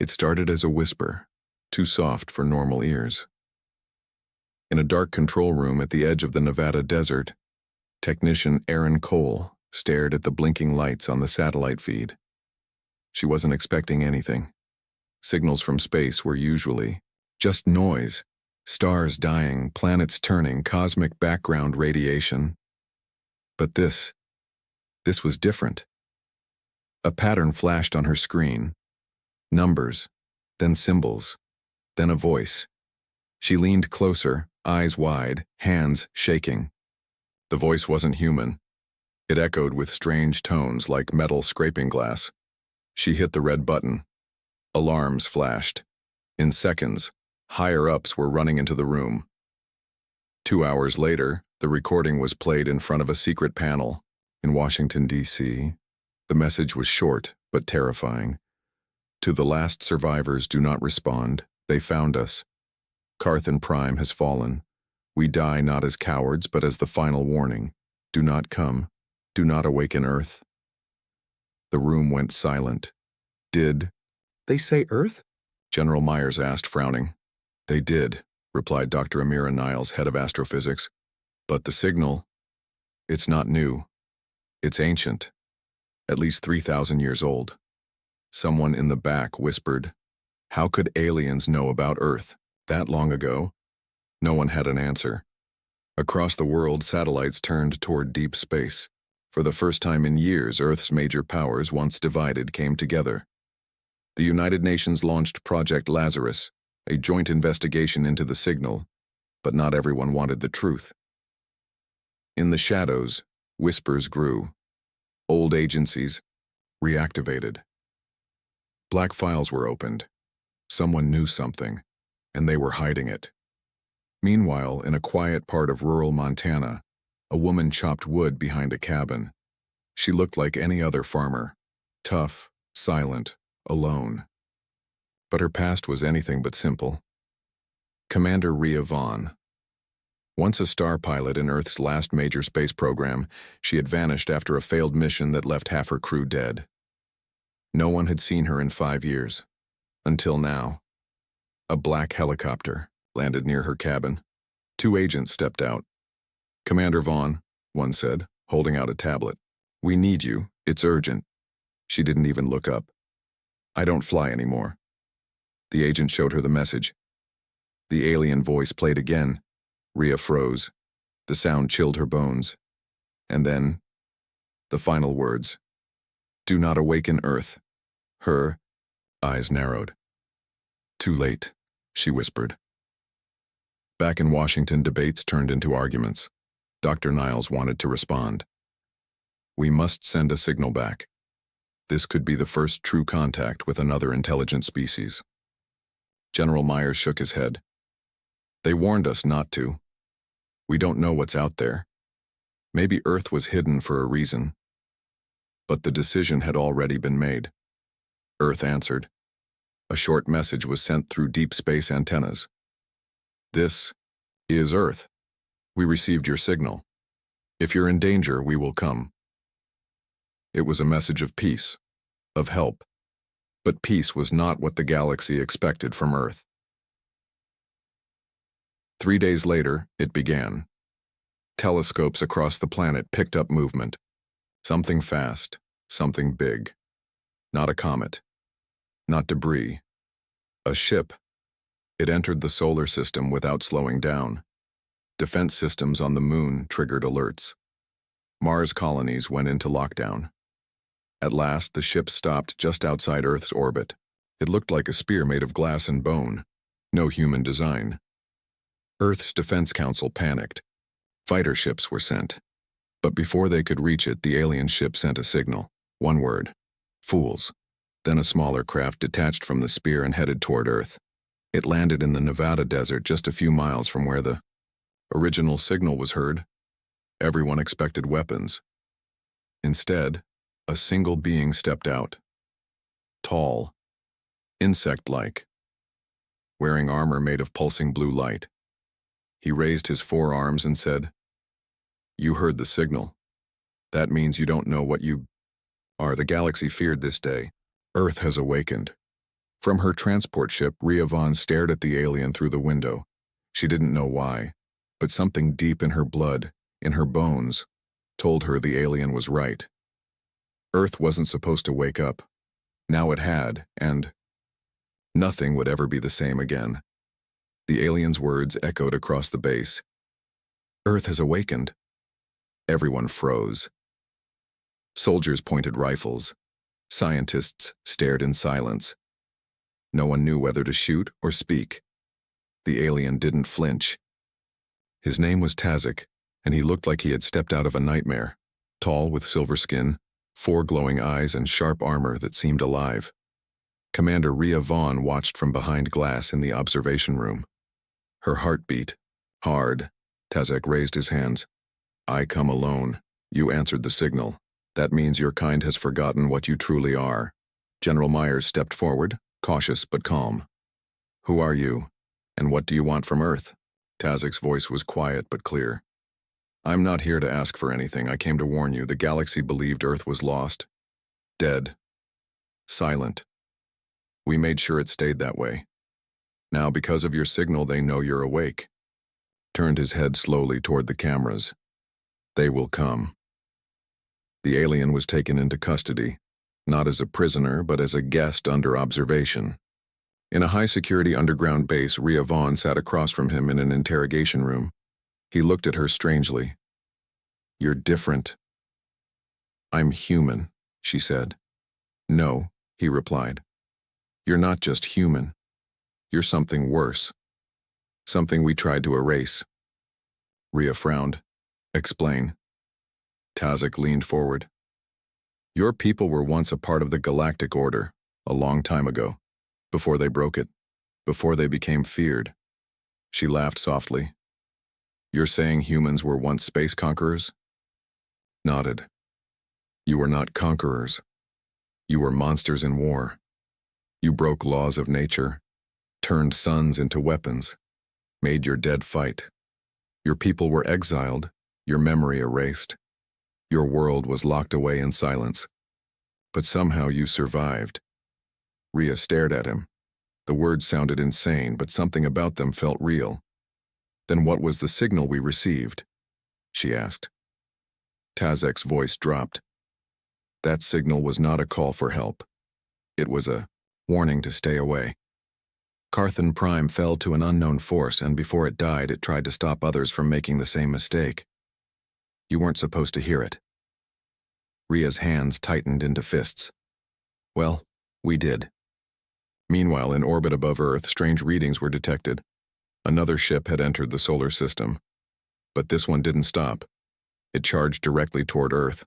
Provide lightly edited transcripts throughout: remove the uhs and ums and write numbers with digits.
It started as a whisper, too soft for normal ears. In a dark control room at the edge of the Nevada desert, technician Erin Cole stared at the blinking lights on the satellite feed. She wasn't expecting anything. Signals from space were usually just noise, stars dying, planets turning, cosmic background radiation. But this was different. A pattern flashed on her screen. Numbers, then symbols, then a voice. She leaned closer, eyes wide, hands shaking. The voice wasn't human. It echoed with strange tones like metal scraping glass. She hit the red button. Alarms flashed. In seconds, higher-ups were running into the room. 2 hours later, the recording was played in front of a secret panel in Washington, D.C. The message was short but terrifying. To the last survivors, do not respond. They found us. Carthan Prime has fallen. We die not as cowards, but as the final warning. Do not come. Do not awaken Earth. The room went silent. Did They say Earth? General Myers asked, frowning. They did, replied Dr. Amira Niles, head of astrophysics. But the signal, it's not new. It's ancient. At least 3,000 years old. Someone in the back whispered, "How could aliens know about Earth that long ago?" No one had an answer. Across the world, satellites turned toward deep space. For the first time in years, Earth's major powers, once divided, came together. The United Nations launched Project Lazarus, a joint investigation into the signal, but not everyone wanted the truth. In the shadows, whispers grew. Old agencies reactivated. Black files were opened. Someone knew something, and they were hiding it. Meanwhile, in a quiet part of rural Montana, a woman chopped wood behind a cabin. She looked like any other farmer, tough, silent, alone. But her past was anything but simple. Commander Rhea Vaughn. Once a star pilot in Earth's last major space program, she had vanished after a failed mission that left half her crew dead. No one had seen her in 5 years. Until now. A black helicopter landed near her cabin. 2 agents stepped out. "Commander Vaughn," one said, holding out a tablet. "We need you. It's urgent." She didn't even look up. "I don't fly anymore." The agent showed her the message. The alien voice played again. Rhea froze. The sound chilled her bones. And then, the final words. "Do not awaken Earth." Her eyes narrowed. "Too late," she whispered. Back in Washington, debates turned into arguments. Dr. Niles wanted to respond. "We must send a signal back. This could be the first true contact with another intelligent species." General Myers shook his head. "They warned us not to. We don't know what's out there. Maybe Earth was hidden for a reason. But the decision had already been made." Earth answered. A short message was sent through deep space antennas. "This is Earth. We received your signal. If you're in danger, we will come." It was a message of peace, of help. But peace was not what the galaxy expected from Earth. 3 days later, it began. Telescopes across the planet picked up movement. Something fast, something big. Not a comet. Not debris. A ship. It entered the solar system without slowing down. Defense systems on the moon triggered alerts. Mars colonies went into lockdown. At last, the ship stopped just outside Earth's orbit. It looked like a spear made of glass and bone. No human design. Earth's Defense Council panicked. Fighter ships were sent. But before they could reach it, the alien ship sent a signal. One word. Fools. Then a smaller craft detached from the spear and headed toward Earth. It landed in the Nevada desert just a few miles from where the original signal was heard. Everyone expected weapons. Instead, a single being stepped out. Tall. Insect-like. Wearing armor made of pulsing blue light. He raised his forearms and said, "You heard the signal. That means you don't know what you are. The galaxy feared this day. Earth has awakened. From her transport ship, Rhea Vaughn stared at the alien through the window. She didn't know why, but something deep in her blood, in her bones, told her the alien was right. Earth wasn't supposed to wake up. Now it had, and nothing would ever be the same again. The alien's words echoed across the base. Earth has awakened. Everyone froze. Soldiers pointed rifles. Scientists stared in silence. No one knew whether to shoot or speak. The alien didn't flinch. His name was Tazek, and he looked like he had stepped out of a nightmare, tall with silver skin, 4 glowing eyes and sharp armor that seemed alive. Commander Rhea Vaughn watched from behind glass in the observation room. Her heart beat hard. Tazek raised his hands. I come alone. You answered the signal. That means your kind has forgotten what you truly are. General Myers stepped forward, cautious but calm. Who are you, and what do you want from Earth? Tazek's voice was quiet but clear. I'm not here to ask for anything. I came to warn you. The galaxy believed Earth was lost. Dead. Silent. We made sure it stayed that way. Now, because of your signal, they know you're awake. Turned his head slowly toward the cameras. They will come. The alien was taken into custody, not as a prisoner, but as a guest under observation. In a high-security underground base, Rhea Vaughn sat across from him in an interrogation room. He looked at her strangely. You're different. I'm human, she said. No, he replied. You're not just human. You're something worse. Something we tried to erase. Rhea frowned. Explain. Tazek leaned forward. Your people were once a part of the Galactic Order, a long time ago, before they broke it, before they became feared. She laughed softly. You're saying humans were once space conquerors? Nodded. You were not conquerors. You were monsters in war. You broke laws of nature, turned suns into weapons, made your dead fight. Your people were exiled, your memory erased. Your world was locked away in silence. But somehow you survived. Rhea stared at him. The words sounded insane, but something about them felt real. Then what was the signal we received? She asked. Tazek's voice dropped. That signal was not a call for help. It was a warning to stay away. Carthan Prime fell to an unknown force, and before it died, it tried to stop others from making the same mistake. You weren't supposed to hear it. Rhea's hands tightened into fists. Well, we did. Meanwhile, in orbit above Earth, strange readings were detected. Another ship had entered the solar system. But this one didn't stop. It charged directly toward Earth.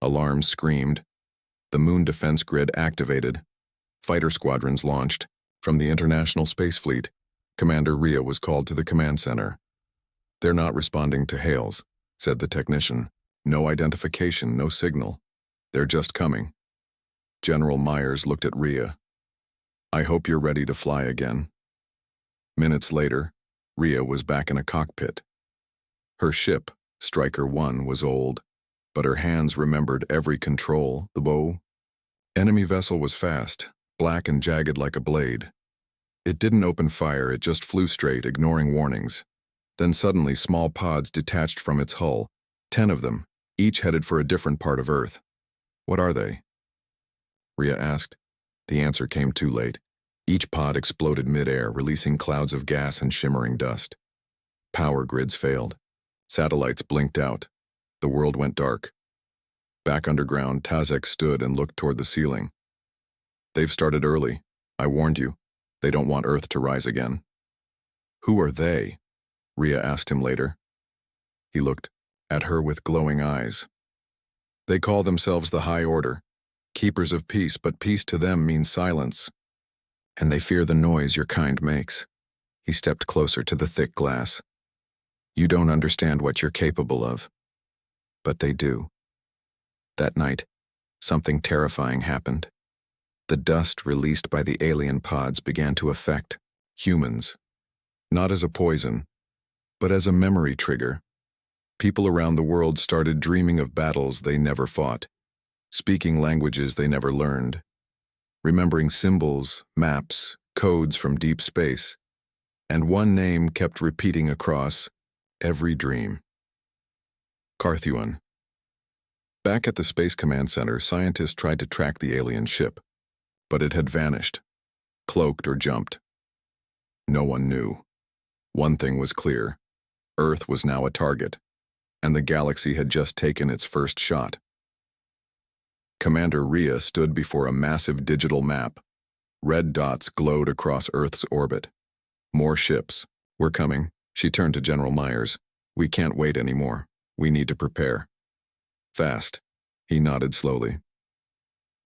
Alarms screamed. The moon defense grid activated. Fighter squadrons launched. From the International Space Fleet, Commander Rhea was called to the command center. They're not responding to hails, said the technician. No identification, no signal. They're just coming. General Myers looked at Rhea. I hope you're ready to fly again. Minutes later, Rhea was back in a cockpit. Her ship, Striker 1, was old, but her hands remembered every control, the bow. Enemy vessel was fast, black and jagged like a blade. It didn't open fire, it just flew straight, ignoring warnings. Then suddenly small pods detached from its hull, 10 of them, each headed for a different part of Earth. What are they? Rhea asked. The answer came too late. Each pod exploded mid-air, releasing clouds of gas and shimmering dust. Power grids failed. Satellites blinked out. The world went dark. Back underground, Tazek stood and looked toward the ceiling. They've started early. I warned you. They don't want Earth to rise again. Who are they? Rhea asked him later. He looked at her with glowing eyes. They call themselves the High Order, keepers of peace, but peace to them means silence. And they fear the noise your kind makes. He stepped closer to the thick glass. You don't understand what you're capable of. But they do. That night, something terrifying happened. The dust released by the alien pods began to affect humans, not as a poison, but as a memory trigger. People around the world started dreaming of battles they never fought, speaking languages they never learned, remembering symbols, maps, codes from deep space, and one name kept repeating across every dream. Carthuan. Back at the Space Command Center, scientists tried to track the alien ship, but it had vanished, cloaked or jumped. No one knew. One thing was clear: Earth was now a target, and the galaxy had just taken its first shot. Commander Rhea stood before a massive digital map. Red dots glowed across Earth's orbit. More ships. We're coming. She turned to General Myers. We can't wait anymore. We need to prepare. Fast. He nodded slowly.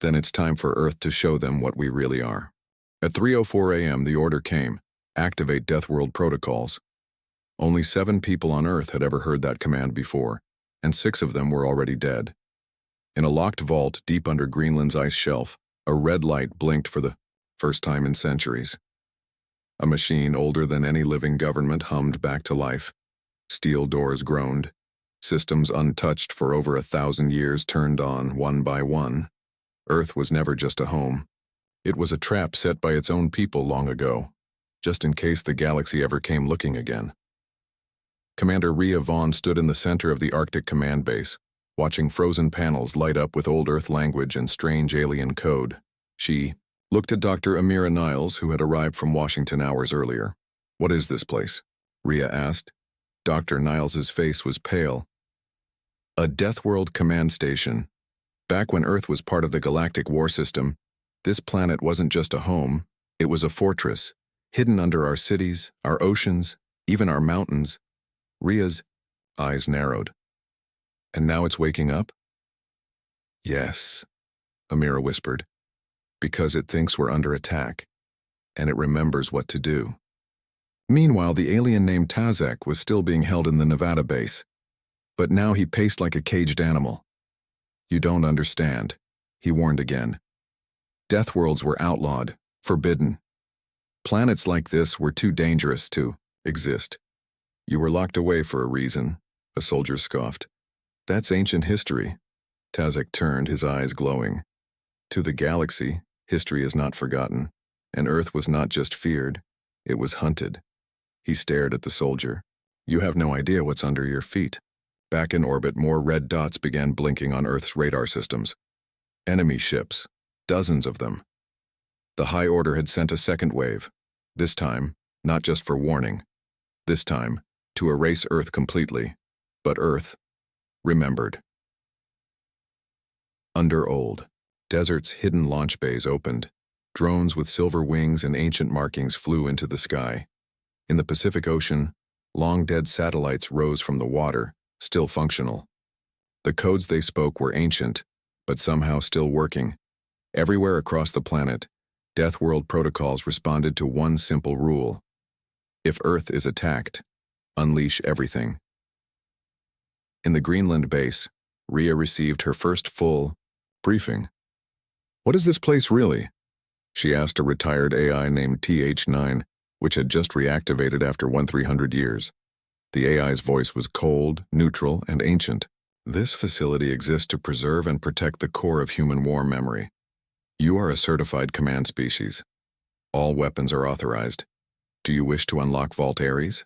Then it's time for Earth to show them what we really are. At 3:04 a.m. the order came: activate Deathworld protocols. Only 7 people on Earth had ever heard that command before, and 6 of them were already dead. In a locked vault deep under Greenland's ice shelf, a red light blinked for the first time in centuries. A machine older than any living government hummed back to life. Steel doors groaned. Systems untouched for over 1,000 years turned on one by one. Earth was never just a home. It was a trap set by its own people long ago, just in case the galaxy ever came looking again. Commander Rhea Vaughn stood in the center of the Arctic Command Base, watching frozen panels light up with old Earth language and strange alien code. She looked at Dr. Amira Niles, who had arrived from Washington hours earlier. "What is this place?" Rhea asked. Dr. Niles's face was pale. A Deathworld command station. Back when Earth was part of the Galactic War System, this planet wasn't just a home, it was a fortress, hidden under our cities, our oceans, even our mountains. Rhea's eyes narrowed. "And now it's waking up?" "Yes," Amira whispered, "because it thinks we're under attack, and it remembers what to do." Meanwhile, the alien named Tazek was still being held in the Nevada base, but now he paced like a caged animal. "You don't understand," he warned again. Deathworlds were outlawed, forbidden. Planets like this were too dangerous to exist. "You were locked away for a reason," a soldier scoffed. "That's ancient history." Tazek turned, his eyes glowing. To the galaxy, history is not forgotten, and Earth was not just feared, it was hunted. He stared at the soldier. "You have no idea what's under your feet." Back in orbit, more red dots began blinking on Earth's radar systems. Enemy ships, dozens of them. The High Order had sent a second wave, this time, not just for warning. This time, to erase Earth completely. But Earth remembered. Under old deserts, hidden launch bays opened. Drones with silver wings and ancient markings flew into the sky. In the Pacific Ocean, long-dead satellites rose from the water, still functional. The codes they spoke were ancient, but somehow still working. Everywhere across the planet, Deathworld protocols responded to one simple rule: if Earth is attacked, unleash everything. In the Greenland base, Rhea received her first full briefing. "What is this place really?" she asked a retired AI named TH9, which had just reactivated after 1300 years. The AI's voice was cold, neutral, and ancient. "This facility exists to preserve and protect the core of human war memory. You are a certified command species. All weapons are authorized. Do you wish to unlock Vault Ares?"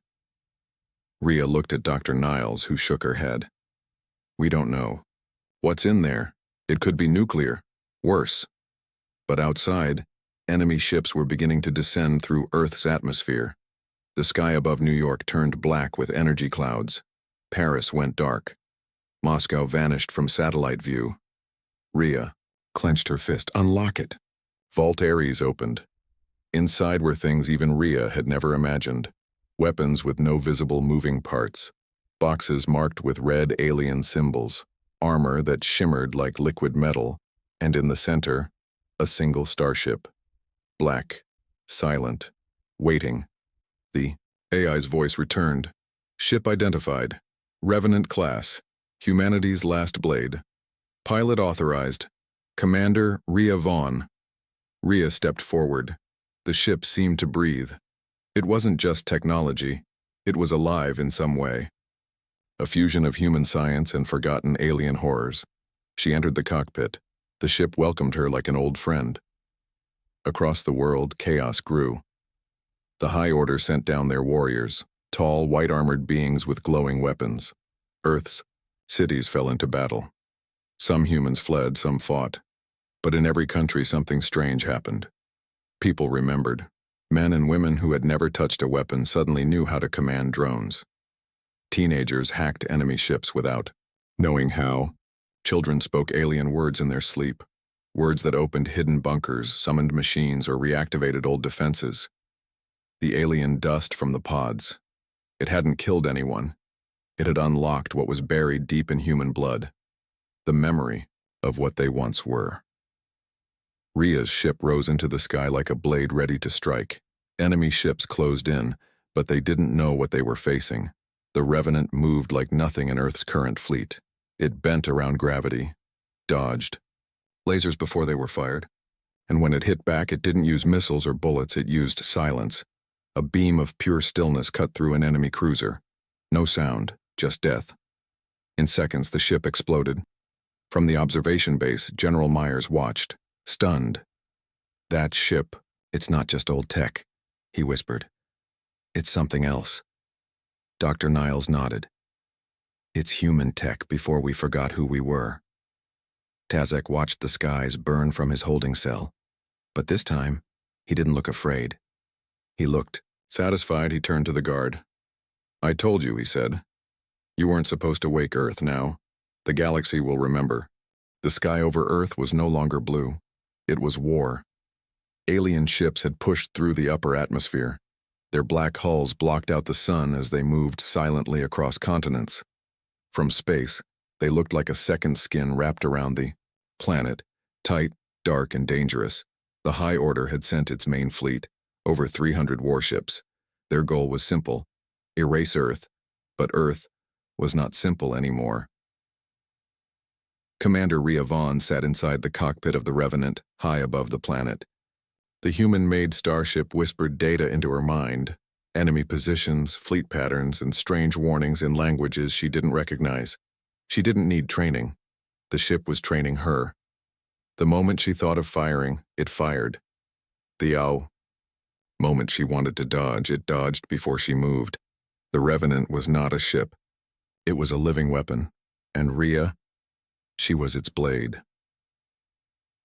Rhea looked at Dr. Niles, who shook her head. "We don't know. What's in there? It could be nuclear. Worse." But outside, enemy ships were beginning to descend through Earth's atmosphere. The sky above New York turned black with energy clouds. Paris went dark. Moscow vanished from satellite view. Rhea clenched her fist. "Unlock it." Vault Ares opened. Inside were things even Rhea had never imagined. Weapons with no visible moving parts. Boxes marked with red alien symbols. Armor that shimmered like liquid metal. And in the center, a single starship. Black, silent, waiting. The AI's voice returned. "Ship identified. Revenant class. Humanity's last blade. Pilot authorized. Commander Rhea Vaughn." Rhea stepped forward. The ship seemed to breathe. It wasn't just technology. It was alive in some way. A fusion of human science and forgotten alien horrors. She entered the cockpit. The ship welcomed her like an old friend. Across the world, chaos grew. The High Order sent down their warriors, tall, white-armored beings with glowing weapons. Earth's cities fell into battle. Some humans fled, some fought. But in every country something strange happened. People remembered. Men and women who had never touched a weapon suddenly knew how to command drones. Teenagers hacked enemy ships without knowing how. Children spoke alien words in their sleep, words that opened hidden bunkers, summoned machines, or reactivated old defenses. The alien dust from the pods. It hadn't killed anyone. It had unlocked what was buried deep in human blood, the memory of what they once were. Ria's ship rose into the sky like a blade ready to strike. Enemy ships closed in, but they didn't know what they were facing. The Revenant moved like nothing in Earth's current fleet. It bent around gravity, dodged lasers before they were fired, and when it hit back, it didn't use missiles or bullets, it used silence. A beam of pure stillness cut through an enemy cruiser. No sound, just death. In seconds, the ship exploded. From the observation base, General Myers watched, stunned. "That ship, it's not just old tech," he whispered. "It's something else." Dr. Niles nodded. "It's human tech before we forgot who we were." Tazek watched the skies burn from his holding cell. But this time, he didn't look afraid. He looked satisfied. He turned to the guard. "I told you," he said. "You weren't supposed to wake Earth now. The galaxy will remember." The sky over Earth was no longer blue. It was war. Alien ships had pushed through the upper atmosphere. Their black hulls blocked out the sun as they moved silently across continents. From space, they looked like a second skin wrapped around the planet, tight, dark, and dangerous. The High Order had sent its main fleet, over 300 warships. Their goal was simple: erase Earth. But Earth was not simple anymore. Commander Rhea Vaughn sat inside the cockpit of the Revenant, high above the planet. The human-made starship whispered data into her mind, enemy positions, fleet patterns, and strange warnings in languages she didn't recognize. She didn't need training. The ship was training her. The moment she thought of firing, it fired. The moment she wanted to dodge, it dodged before she moved. The Revenant was not a ship. It was a living weapon, and Rhea, she was its blade.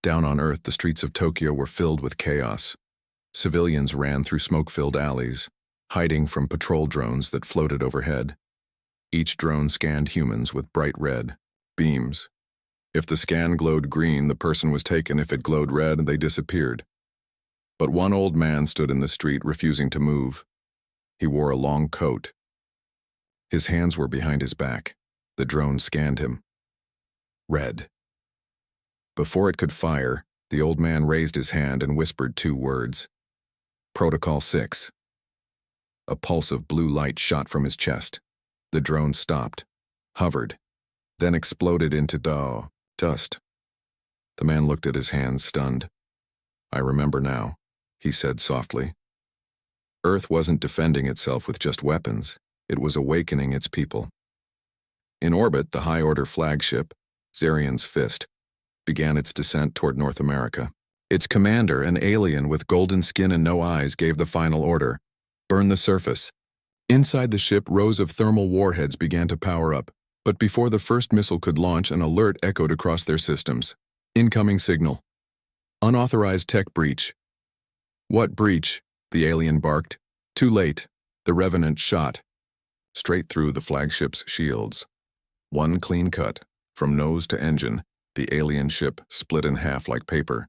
Down on Earth, the streets of Tokyo were filled with chaos. Civilians ran through smoke-filled alleys, hiding from patrol drones that floated overhead. Each drone scanned humans with bright red beams. If the scan glowed green, the person was taken. If it glowed red, they disappeared. But one old man stood in the street, refusing to move. He wore a long coat. His hands were behind his back. The drone scanned him. Red. Before it could fire, the old man raised his hand and whispered 2 words. Protocol 6. A pulse of blue light shot from his chest. The drone stopped, hovered, then exploded into dust. The man looked at his hands, stunned. "I remember now," he said softly. Earth wasn't defending itself with just weapons. It was awakening its people. In orbit, the High Order flagship, Zarian's Fist, began its descent toward North America. Its commander, an alien with golden skin and no eyes, gave the final order: burn the surface. Inside the ship, rows of thermal warheads began to power up, but before the first missile could launch, an alert echoed across their systems. Incoming signal. Unauthorized tech breach. "What breach?" the alien barked. Too late. The Revenant shot straight through the flagship's shields. One clean cut, from nose to engine. The alien ship split in half like paper.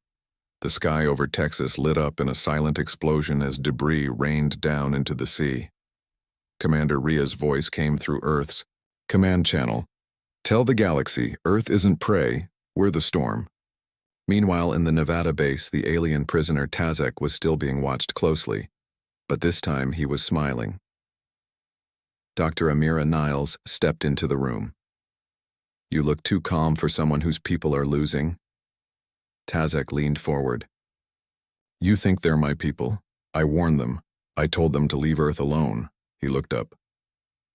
The sky over Texas lit up in a silent explosion as debris rained down into the sea. Commander Rhea's voice came through Earth's command channel. "Tell the galaxy, Earth isn't prey, we're the storm." Meanwhile, in the Nevada base, the alien prisoner Tazek was still being watched closely, but this time he was smiling. Dr. Amira Niles stepped into the room. "You look too calm for someone whose people are losing." Tazek leaned forward. "You think they're my people? I warned them. I told them to leave Earth alone." He looked up.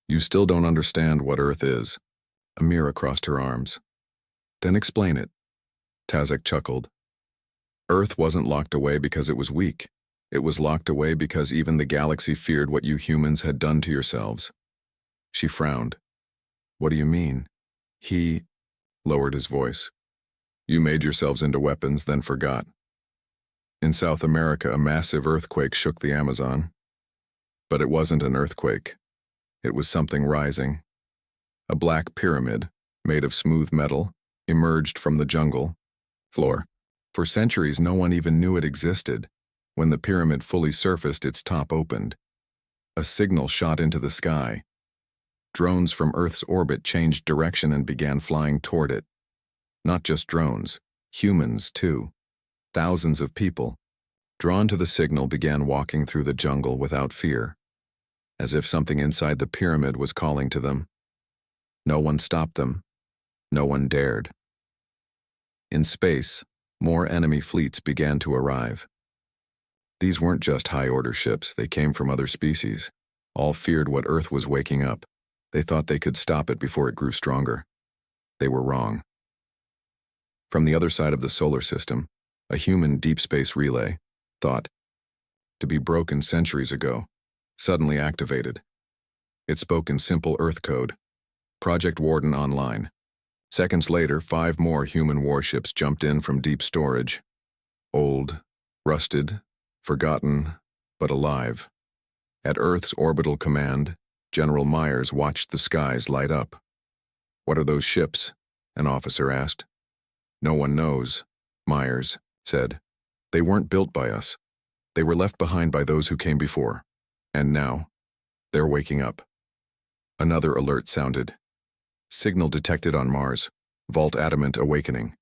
"You still don't understand what Earth is." Amira crossed her arms. "Then explain it." Tazek chuckled. Earth wasn't locked away because it was weak. It was locked away because even the galaxy feared what you humans had done to yourselves. She frowned. What do you mean? He lowered his voice. You made yourselves into weapons, then forgot. In South America, a massive earthquake shook the Amazon. But it wasn't an earthquake. It was something rising. A black pyramid, made of smooth metal, emerged from the jungle floor. For centuries, no one even knew it existed. When the pyramid fully surfaced, its top opened. A signal shot into the sky. Drones from Earth's orbit changed direction and began flying toward it. Not just drones, humans too. Thousands of people, drawn to the signal, began walking through the jungle without fear, as if something inside the pyramid was calling to them. No one stopped them. No one dared. In space, more enemy fleets began to arrive. These weren't just high-order ships, they came from other species. All feared what Earth was waking up. They thought they could stop it before it grew stronger. They were wrong. From the other side of the solar system, a human deep space relay, thought to be broken centuries ago, suddenly activated. It spoke in simple Earth code. Project Warden online. Seconds later, 5 more human warships jumped in from deep storage. Old, rusted, forgotten, but alive. At Earth's orbital command, General Myers watched the skies light up. What are those ships? An officer asked. No one knows, Myers said. They weren't built by us. They were left behind by those who came before. And now, they're waking up. Another alert sounded. Signal detected on Mars. Vault Adamant awakening.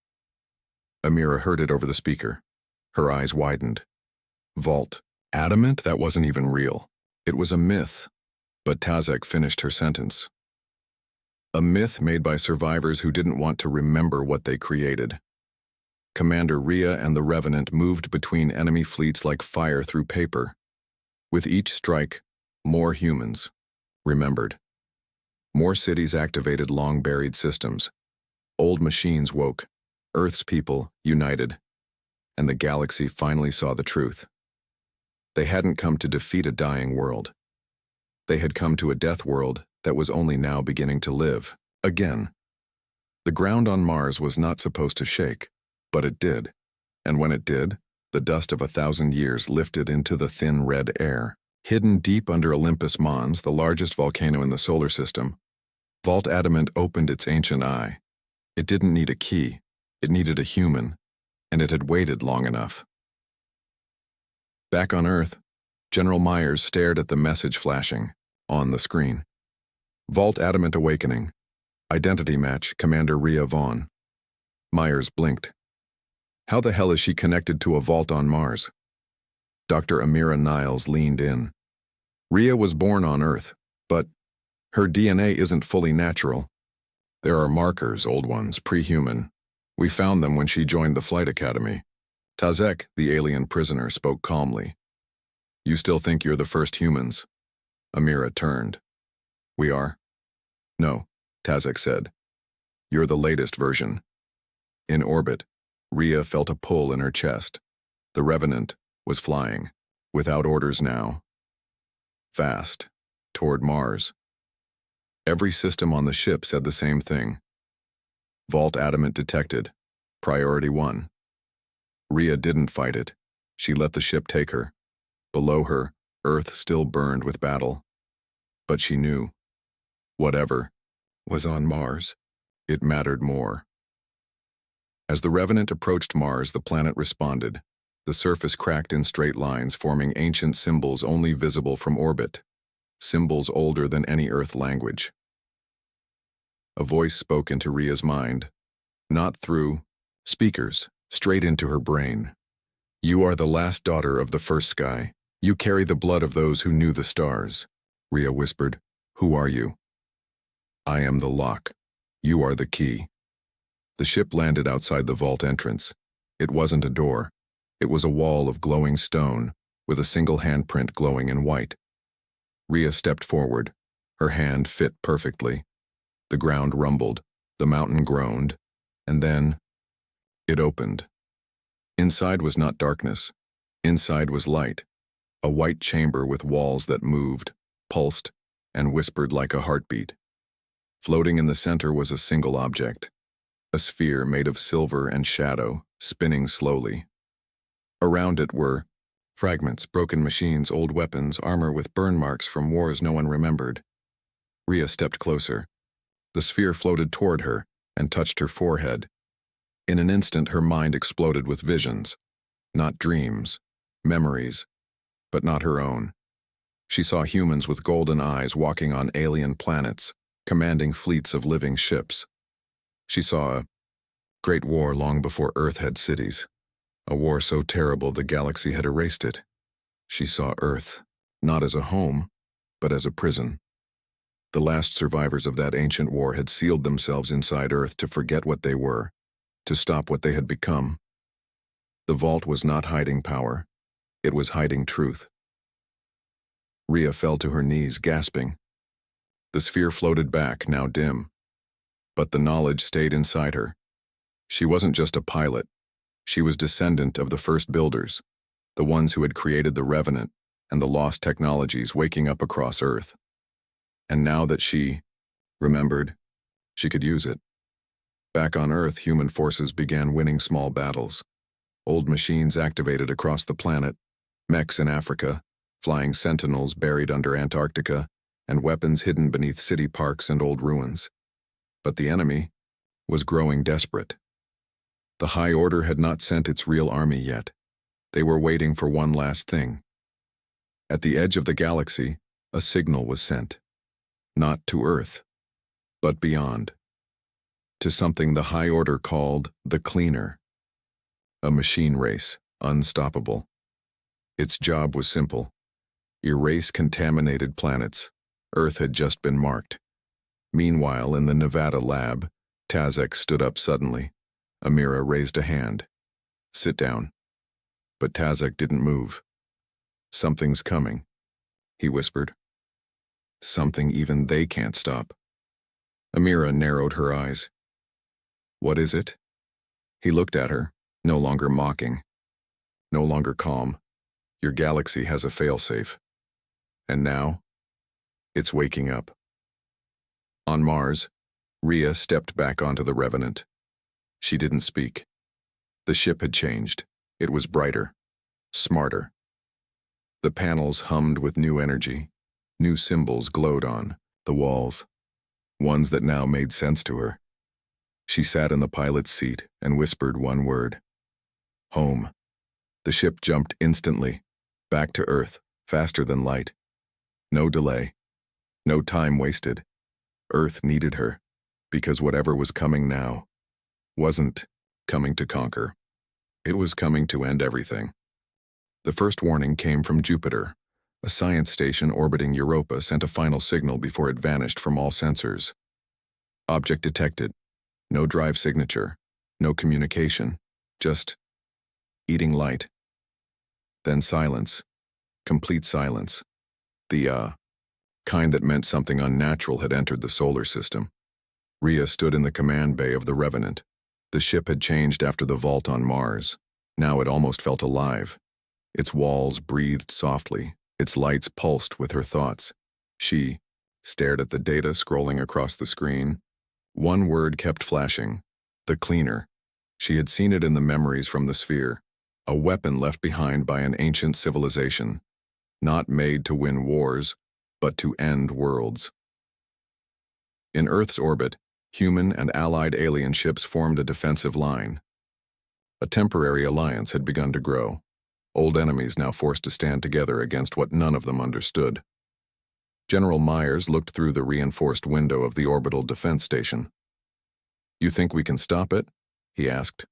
Amira heard it over the speaker. Her eyes widened. Vault Adamant? That wasn't even real. It was a myth. But Tazek finished her sentence. A myth made by survivors who didn't want to remember what they created. Commander Rhea and the Revenant moved between enemy fleets like fire through paper. With each strike, more humans remembered. More cities activated long-buried systems. Old machines woke. Earth's people united. And the galaxy finally saw the truth. They hadn't come to defeat a dying world. They had come to a death world that was only now beginning to live. Again. The ground on Mars was not supposed to shake, but it did. And when it did, the dust of 1,000 years lifted into the thin red air. Hidden deep under Olympus Mons, the largest volcano in the solar system, Vault Adamant opened its ancient eye. It didn't need a key. It needed a human, and it had waited long enough. Back on Earth, General Myers stared at the message flashing on the screen. Vault Adamant awakening. Identity match, Commander Rhea Vaughn. Myers blinked. How the hell is she connected to a vault on Mars? Dr. Amira Niles leaned in. Rhea was born on Earth, but her DNA isn't fully natural. There are markers, old ones, pre-human. We found them when she joined the flight academy. Tazek, the alien prisoner, spoke calmly. You still think you're the first humans? Amira turned. We are? No, Tazek said. You're the latest version. In orbit, Rhea felt a pull in her chest. The Revenant was flying, without orders now. Fast, toward Mars. Every system on the ship said the same thing. Vault Adamant detected. Priority 1. Rhea didn't fight it. She let the ship take her. Below her, Earth still burned with battle. But she knew. Whatever was on Mars, it mattered more. As the Revenant approached Mars, the planet responded. The surface cracked in straight lines, forming ancient symbols only visible from orbit. Symbols older than any Earth language. A voice spoke into Rhea's mind. Not through speakers, straight into her brain. You are the last daughter of the first sky. You carry the blood of those who knew the stars. Rhea whispered. Who are you? I am the lock. You are the key. The ship landed outside the vault entrance. It wasn't a door. It was a wall of glowing stone, with a single handprint glowing in white. Rhea stepped forward. Her hand fit perfectly. The ground rumbled, the mountain groaned, and then it opened. Inside was not darkness. Inside was light, a white chamber with walls that moved, pulsed, and whispered like a heartbeat. Floating in the center was a single object, a sphere made of silver and shadow, spinning slowly. Around it were fragments, broken machines, old weapons, armor with burn marks from wars no one remembered. Rhea stepped closer. The sphere floated toward her and touched her forehead. In an instant, her mind exploded with visions. Not dreams, memories, but not her own. She saw humans with golden eyes walking on alien planets, commanding fleets of living ships. She saw a great war long before Earth had cities, a war so terrible the galaxy had erased it. She saw Earth, not as a home, but as a prison. The last survivors of that ancient war had sealed themselves inside Earth to forget what they were, to stop what they had become. The vault was not hiding power, it was hiding truth. Rhea fell to her knees, gasping. The sphere floated back, now dim. But the knowledge stayed inside her. She wasn't just a pilot. She was descendant of the first builders, the ones who had created the Revenant and the lost technologies waking up across Earth. And now that she remembered, she could use it. Back on Earth, human forces began winning small battles. Old machines activated across the planet, mechs in Africa, flying sentinels buried under Antarctica, and weapons hidden beneath city parks and old ruins. But the enemy was growing desperate. The High Order had not sent its real army yet. They were waiting for one last thing. At the edge of the galaxy, a signal was sent. Not to Earth, but beyond. To something the High Order called the Cleaner. A machine race, unstoppable. Its job was simple. Erase contaminated planets. Earth had just been marked. Meanwhile, in the Nevada lab, Tazek stood up suddenly. Amira raised a hand. Sit down. But Tazek didn't move. Something's coming, he whispered. Something even they can't stop. Amira narrowed her eyes. What is it? He looked at her, no longer mocking, no longer calm. Your galaxy has a failsafe. And now, it's waking up. On Mars, Rhea stepped back onto the Revenant. She didn't speak. The ship had changed. It was brighter, smarter. The panels hummed with new energy. New symbols glowed on the walls, ones that now made sense to her. She sat in the pilot's seat and whispered one word. Home. The ship jumped instantly, back to Earth, faster than light. No delay. No time wasted. Earth needed her, because whatever was coming now wasn't coming to conquer. It was coming to end everything. The first warning came from Jupiter. A science station orbiting Europa sent a final signal before it vanished from all sensors. Object detected. No drive signature. No communication. Just eating light. Then silence. Complete silence. The kind that meant something unnatural had entered the solar system. Rhea stood in the command bay of the Revenant. The ship had changed after the vault on Mars. Now it almost felt alive. Its walls breathed softly. Its lights pulsed with her thoughts. She stared at the data scrolling across the screen. One word kept flashing. The Cleaner. She had seen it in the memories from the sphere. A weapon left behind by an ancient civilization. Not made to win wars, but to end worlds. In Earth's orbit, human and allied alien ships formed a defensive line. A temporary alliance had begun to grow. Old enemies now forced to stand together against what none of them understood. General Myers looked through the reinforced window of the orbital defense station. You think we can stop it? He asked.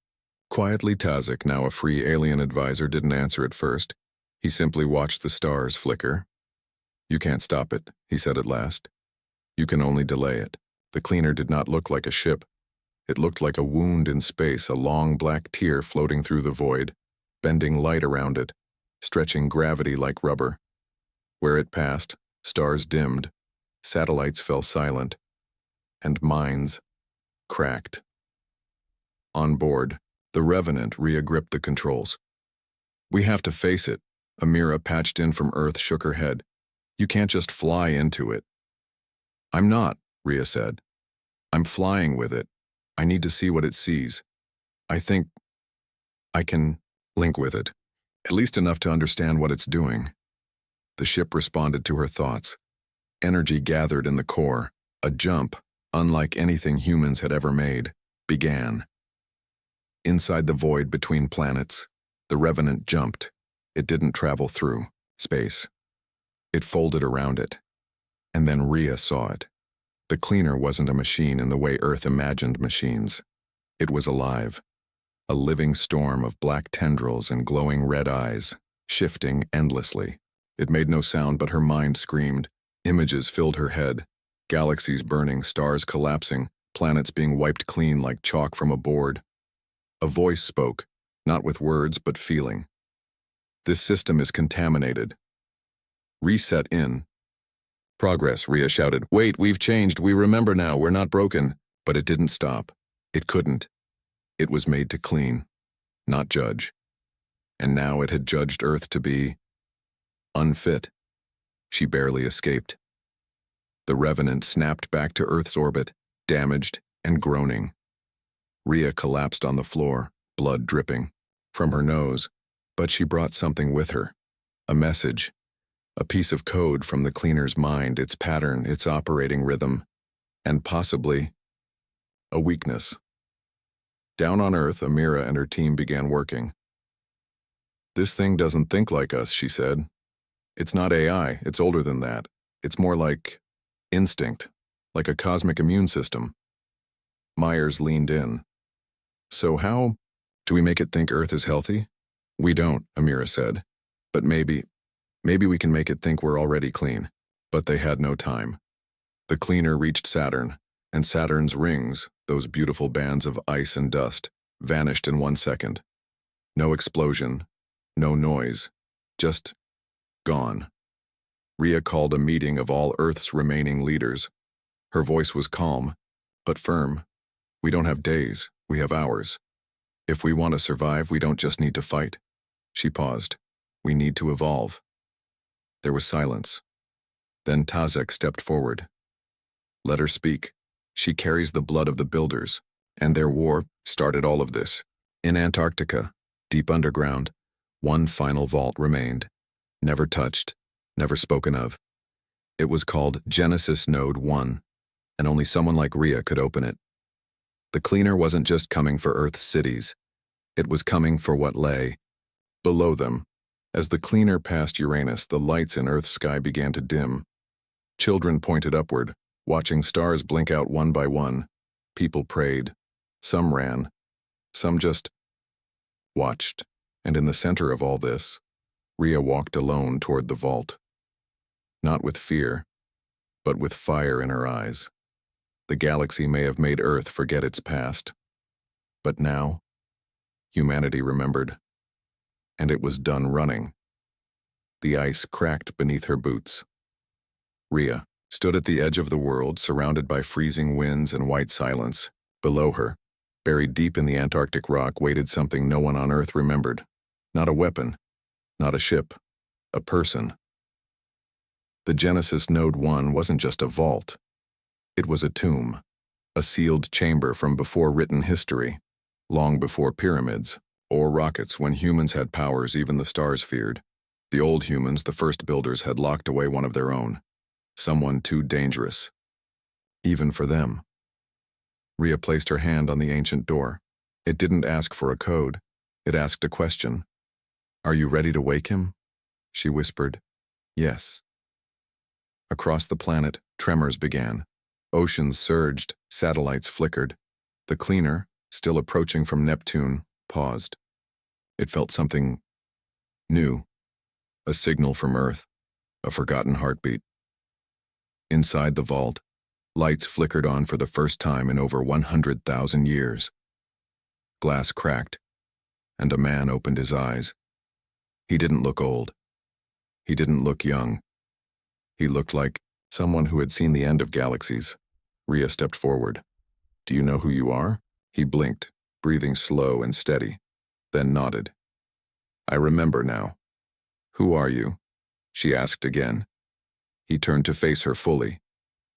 Quietly, Tazek, now a free alien advisor, didn't answer at first. He simply watched the stars flicker. You can't stop it, he said at last. You can only delay it. The Cleaner did not look like a ship. It looked like a wound in space, a long black tear floating through the void, bending light around it, stretching gravity like rubber. Where it passed, stars dimmed, satellites fell silent, and minds cracked. On board, The Revenant gripped the controls. "We have to face it." Amira, patched in from Earth, shook her head. "You can't just fly into it." "I'm not," Rhea said. "I'm flying with it. I need to see what it sees. I think I can link with it, at least enough to understand what it's doing." The ship responded to her thoughts. Energy gathered in the core. A jump, unlike anything humans had ever made, began. Inside the void between planets, the Revenant jumped. It didn't travel through space. It folded around it. And then Rhea saw it. The cleaner wasn't a machine in the way Earth imagined machines. It was alive. A living storm of black tendrils and glowing red eyes, shifting endlessly. It made no sound, but her mind screamed. Images filled her head. Galaxies burning, stars collapsing, planets being wiped clean like chalk from a board. A voice spoke, not with words but feeling. "This system is contaminated. Reset in." "Progress," Rhea shouted. "Wait, we've changed. We remember now. We're not broken." But it didn't stop. It couldn't. It was made to clean, not judge. And now it had judged Earth to be unfit. She barely escaped. The Revenant snapped back to Earth's orbit, damaged and groaning. Rhea collapsed on the floor, blood dripping from her nose, but she brought something with her. A message. A piece of code from the cleaner's mind, its pattern, its operating rhythm, and possibly a weakness. Down on Earth, Amira and her team began working. "This thing doesn't think like us," she said. "It's not AI, it's older than that. It's more like instinct, like a cosmic immune system." Myers leaned in. "So how do we make it think Earth is healthy?" "We don't," Amira said. "But maybe we can make it think we're already clean." But they had no time. The cleaner reached Saturn, and Saturn's rings, those beautiful bands of ice and dust, vanished in 1 second. No explosion, no noise, just gone. Rhea called a meeting of all Earth's remaining leaders. Her voice was calm, but firm. "We don't have days, we have hours. If we want to survive, we don't just need to fight." She paused. "We need to evolve." There was silence. Then Tazek stepped forward. "Let her speak. She carries the blood of the builders, and their war started all of this. In Antarctica, deep underground, one final vault remained, never touched, never spoken of. It was called Genesis Node 1, and only someone like Rhea could open it. The cleaner wasn't just coming for Earth's cities. It was coming for what lay below them. As the cleaner passed Uranus, the lights in Earth's sky began to dim. Children pointed upward, watching stars blink out one by one. People prayed. Some ran. Some just watched. And in the center of all this, Rhea walked alone toward the vault. Not with fear, but with fire in her eyes. The galaxy may have made Earth forget its past. But now, humanity remembered. And it was done running. The ice cracked beneath her boots. Rhea stood at the edge of the world, surrounded by freezing winds and white silence. Below her, buried deep in the Antarctic rock, waited something no one on Earth remembered. Not a weapon, not a ship, a person. The Genesis Node 1 wasn't just a vault. It was a tomb, a sealed chamber from before written history, long before pyramids, or rockets when humans had powers even the stars feared. The old humans, the first builders, had locked away one of their own. Someone too dangerous. Even for them. Rhea placed her hand on the ancient door. It didn't ask for a code. It asked a question. "Are you ready to wake him?" She whispered. "Yes." Across the planet, tremors began. Oceans surged, satellites flickered. The cleaner, still approaching from Neptune, paused. It felt something new. A signal from Earth, a forgotten heartbeat. Inside the vault, lights flickered on for the first time in over 100,000 years. Glass cracked, and a man opened his eyes. He didn't look old. He didn't look young. He looked like someone who had seen the end of galaxies. Rhea stepped forward. "Do you know who you are?" He blinked. breathing slow and steady, then nodded. I remember now. Who are you? She asked again. He turned to face her fully.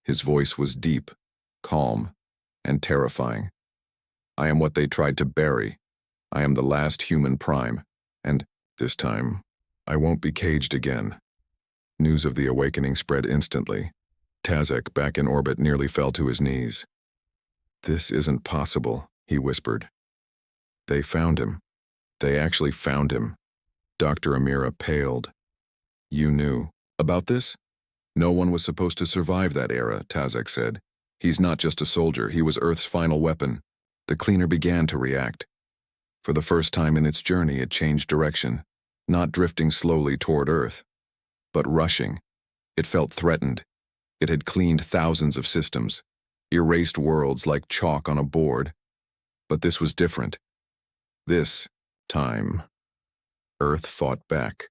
His voice was deep, calm, and terrifying. I am what they tried to bury. I am the last human prime, and, this time, I won't be caged again. News of the awakening spread instantly. Tazek, back in orbit, nearly fell to his knees. This isn't possible, he whispered. They found him. They actually found him. Dr. Amira paled. You knew about this? No one was supposed to survive that era, Tazek said. He's not just a soldier, he was Earth's final weapon. The cleaner began to react. For the first time in its journey, it changed direction, not drifting slowly toward Earth, but rushing. It felt threatened. It had cleaned thousands of systems, erased worlds like chalk on a board. But this was different. This time, Earth fought back.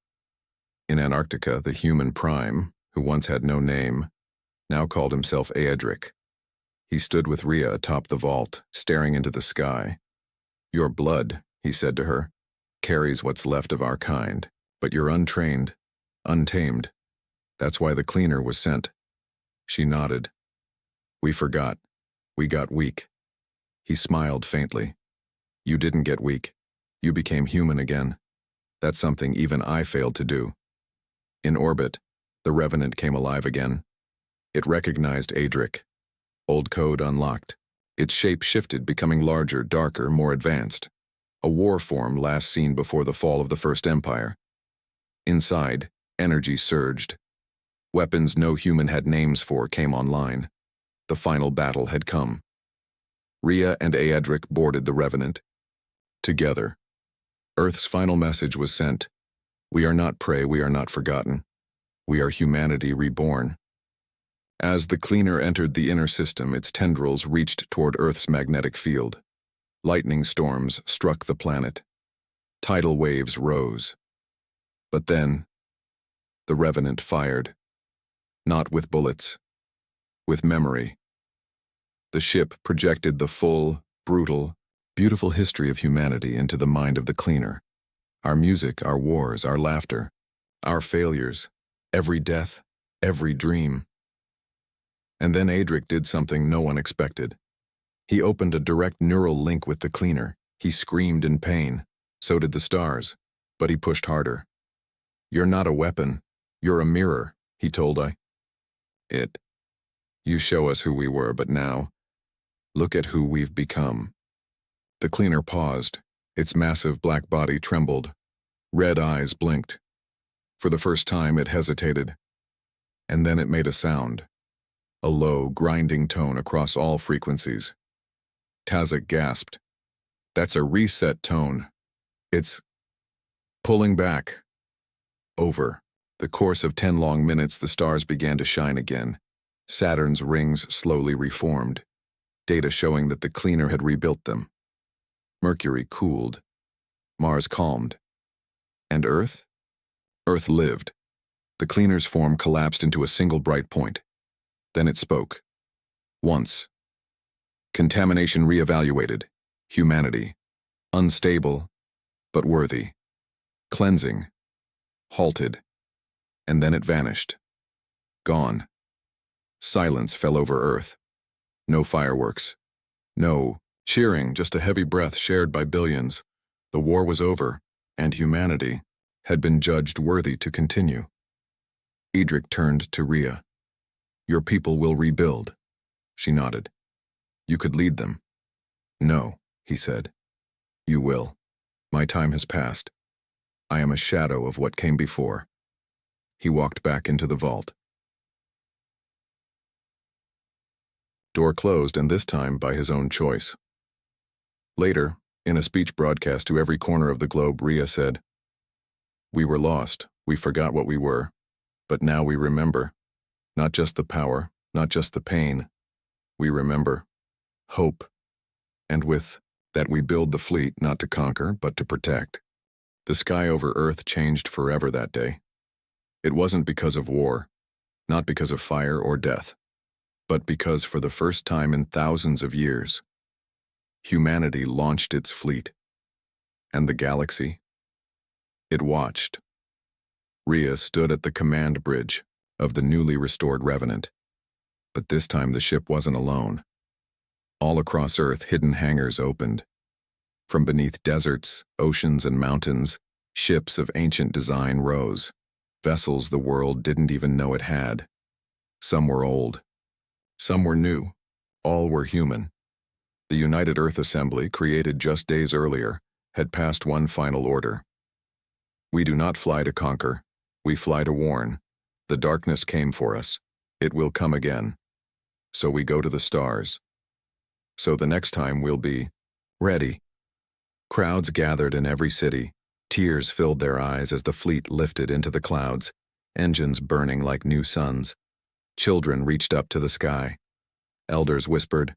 In Antarctica, the human prime, who once had no name, now called himself Aedric. He stood with Rhea atop the vault, staring into the sky. Your blood, he said to her, carries what's left of our kind, but you're untrained, untamed. That's why the cleaner was sent. She nodded. We forgot. We got weak. He smiled faintly. You didn't get weak. You became human again. That's something even I failed to do. In orbit, the Revenant came alive again. It recognized Aedric. Old code unlocked. Its shape shifted, becoming larger, darker, more advanced. A war form last seen before the fall of the First Empire. Inside, energy surged. Weapons no human had names for came online. The final battle had come. Rhea and Aedric boarded the Revenant. Together, Earth's final message was sent. We are not prey, we are not forgotten. We are humanity reborn. As the cleaner entered the inner system, its tendrils reached toward Earth's magnetic field. Lightning storms struck the planet. Tidal waves rose. But then, the Revenant fired. Not with bullets, with memory. The ship projected the full, brutal, beautiful history of humanity into the mind of the cleaner. Our music, our wars, our laughter, our failures, every death, every dream. And then Aedric did something no one expected. He opened a direct neural link with the cleaner. He screamed in pain. So did the stars. But he pushed harder. You're not a weapon. You're a mirror, he told it. You show us who we were, but now, look at who we've become. The cleaner paused. Its massive black body trembled. Red eyes blinked. For the first time, it hesitated. And then it made a sound. A low, grinding tone across all frequencies. Tazek gasped. That's a reset tone. It's pulling back. Over the course of 10 long minutes, the stars began to shine again. Saturn's rings slowly reformed, data showing that the cleaner had rebuilt them. Mercury cooled. Mars calmed. And Earth? Earth lived. The cleaner's form collapsed into a single bright point. Then it spoke. Once. Contamination reevaluated. Humanity. Unstable, but worthy. Cleansing. Halted. And then it vanished. Gone. Silence fell over Earth. No fireworks. No cheering, just a heavy breath shared by billions. The war was over, and humanity had been judged worthy to continue. Aedric turned to Rhea. Your people will rebuild. She nodded. You could lead them. No, he said. You will. My time has passed. I am a shadow of what came before. He walked back into the vault. Door closed, and this time by his own choice. Later, in a speech broadcast to every corner of the globe, Rhea said, We were lost. We forgot what we were. But now we remember. Not just the power, not just the pain. We remember hope. And with that we build the fleet not to conquer, but to protect. The sky over Earth changed forever that day. It wasn't because of war, not because of fire or death, but because for the first time in thousands of years, Humanity launched its fleet. And the galaxy? It watched. Rhea stood at the command bridge of the newly restored Revenant. But this time the ship wasn't alone. All across Earth, hidden hangars opened. From beneath deserts, oceans, and mountains, ships of ancient design rose. Vessels the world didn't even know it had. Some were old. Some were new. All were human. The United Earth Assembly, created just days earlier, had passed one final order. We do not fly to conquer. We fly to warn. The darkness came for us. It will come again. So we go to the stars. So the next time we'll be ready. Crowds gathered in every city. Tears filled their eyes as the fleet lifted into the clouds, engines burning like new suns. Children reached up to the sky. Elders whispered,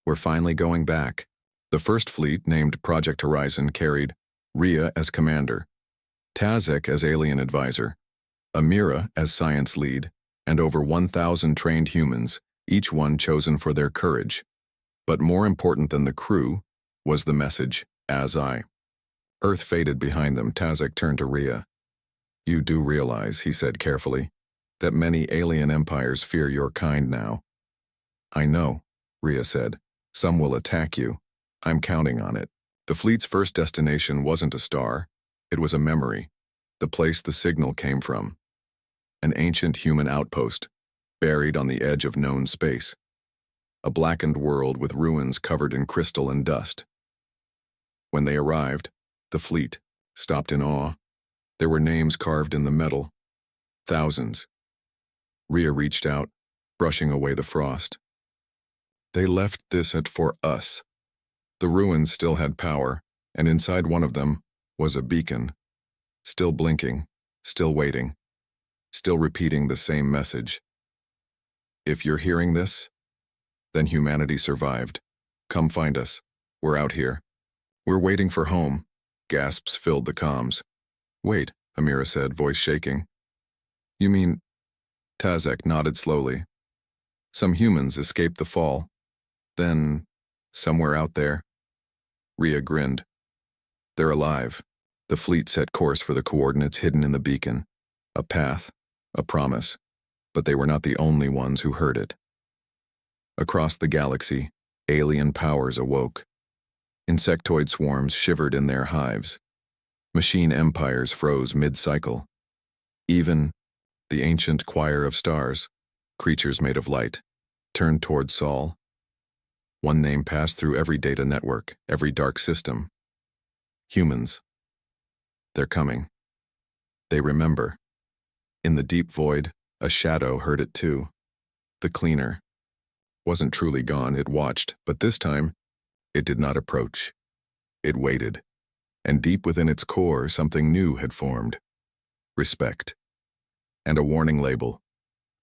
"We're finally going back." The first fleet, named Project Horizon, carried Rhea as commander, Tazek as alien advisor, Amira as science lead, and over 1,000 trained humans, each one chosen for their courage. But more important than the crew was the message, as I. Earth faded behind them. Tazek turned to Rhea. "You do realize," he said carefully, "that many alien empires fear your kind now." "I know," Rhea said. "Some will attack you. I'm counting on it." The fleet's first destination wasn't a star. It was a memory, the place the signal came from. An ancient human outpost, buried on the edge of known space. A blackened world with ruins covered in crystal and dust. When they arrived, the fleet stopped in awe. There were names carved in the metal. Thousands. Rhea reached out, brushing away the frost. "They left this for us." The ruins still had power, and inside one of them was a beacon, still blinking, still waiting, still repeating the same message. "If you're hearing this, then humanity survived. Come find us. We're out here. We're waiting for home." Gasps filled the comms. "Wait," Amira said, voice shaking. "You mean..." Tazek nodded slowly. "Some humans escaped the fall. Then, somewhere out there..." Rhea grinned. "They're alive." The fleet set course for the coordinates hidden in the beacon. A path, a promise, but they were not the only ones who heard it. Across the galaxy, alien powers awoke. Insectoid swarms shivered in their hives. Machine empires froze mid-cycle. Even the ancient choir of stars, creatures made of light, turned toward Sol. One name passed through every data network, every dark system. Humans. They're coming. They remember. In the deep void, a shadow heard it too. The cleaner. Wasn't truly gone, it watched, but this time, it did not approach. It waited. And deep within its core, something new had formed. Respect. And a warning label.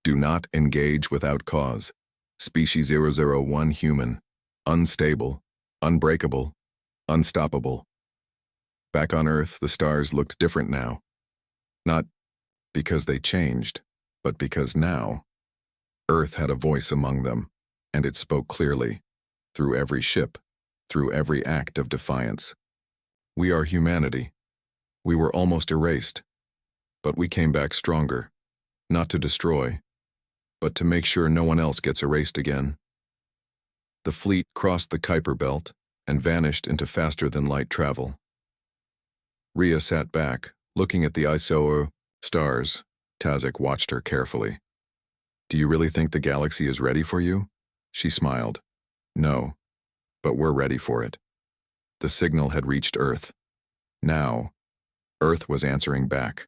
Do not engage without cause. Species 001 human. Unstable. Unbreakable. Unstoppable. Back on Earth, the stars looked different now. Not because they changed, but because now, Earth had a voice among them, and it spoke clearly, through every ship, through every act of defiance. "We are humanity. We were almost erased, but we came back stronger, not to destroy, but to make sure no one else gets erased again." The fleet crossed the Kuiper Belt and vanished into faster-than-light travel. Rhea sat back, looking at the ISO stars. Tazek watched her carefully. "Do you really think the galaxy is ready for you?" She smiled. "No, but we're ready for it." The signal had reached Earth. Now, Earth was answering back.